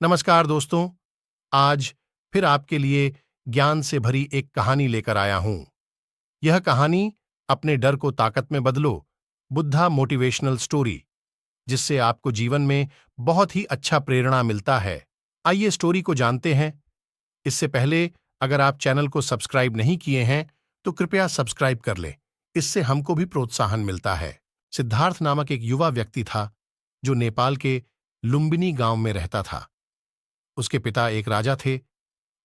नमस्कार दोस्तों। आज फिर आपके लिए ज्ञान से भरी एक कहानी लेकर आया हूं। यह कहानी अपने डर को ताकत में बदलो, बुद्धा मोटिवेशनल स्टोरी, जिससे आपको जीवन में बहुत ही अच्छा प्रेरणा मिलता है। आइए स्टोरी को जानते हैं। इससे पहले अगर आप चैनल को सब्सक्राइब नहीं किए हैं तो कृपया सब्सक्राइब कर लें। इससे हमको भी प्रोत्साहन मिलता है। सिद्धार्थ नामक एक युवा व्यक्ति था जो नेपाल के लुम्बिनी गांव में रहता था। उसके पिता एक राजा थे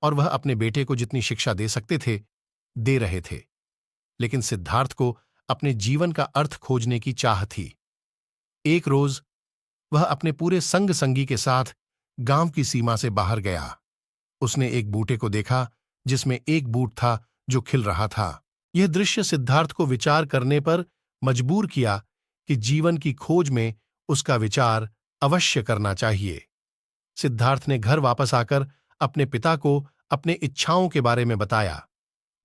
और वह अपने बेटे को जितनी शिक्षा दे सकते थे दे रहे थे, लेकिन सिद्धार्थ को अपने जीवन का अर्थ खोजने की चाह थी। एक रोज वह अपने पूरे संग संगी के साथ गांव की सीमा से बाहर गया। उसने एक बूटे को देखा जिसमें एक बूट था जो खिल रहा था। यह दृश्य सिद्धार्थ को विचार करने पर मजबूर किया कि जीवन की खोज में उसका विचार अवश्य करना चाहिए। सिद्धार्थ ने घर वापस आकर अपने पिता को अपने इच्छाओं के बारे में बताया,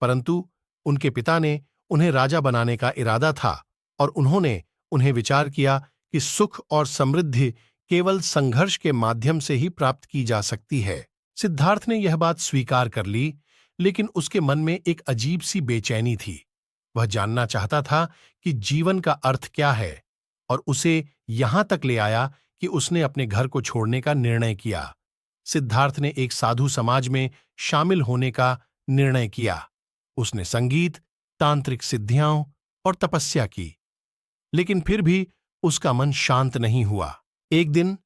परंतु उनके पिता ने उन्हें राजा बनाने का इरादा था और उन्होंने उन्हें विचार किया कि सुख और समृद्धि केवल संघर्ष के माध्यम से ही प्राप्त की जा सकती है। सिद्धार्थ ने यह बात स्वीकार कर ली, लेकिन उसके मन में एक अजीब सी बेचैनी थी। वह जानना चाहता था कि जीवन का अर्थ क्या है, और उसे यहां तक ले आया कि उसने अपने घर को छोड़ने का निर्णय किया। सिद्धार्थ ने एक साधु समाज में शामिल होने का निर्णय किया। उसने संगीत, तांत्रिक सिद्धियां और तपस्या की, लेकिन फिर भी उसका मन शांत नहीं हुआ। एक दिन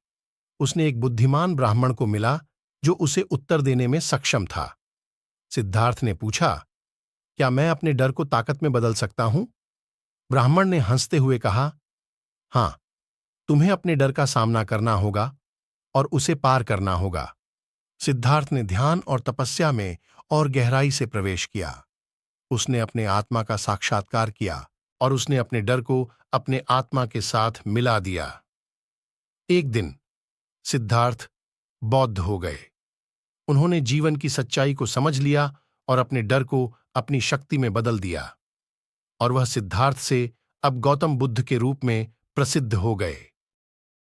उसने एक बुद्धिमान ब्राह्मण को मिला जो उसे उत्तर देने में सक्षम था। सिद्धार्थ ने पूछा, क्या मैं अपने डर को ताकत में बदल सकता हूं? ब्राह्मण ने हंसते हुए कहा, हां, तुम्हें अपने डर का सामना करना होगा और उसे पार करना होगा। सिद्धार्थ ने ध्यान और तपस्या में और गहराई से प्रवेश किया। उसने अपने आत्मा का साक्षात्कार किया और उसने अपने डर को अपने आत्मा के साथ मिला दिया। एक दिन सिद्धार्थ बौद्ध हो गए। उन्होंने जीवन की सच्चाई को समझ लिया और अपने डर को अपनी शक्ति में बदल दिया, और वह सिद्धार्थ से अब गौतम बुद्ध के रूप में प्रसिद्ध हो गए।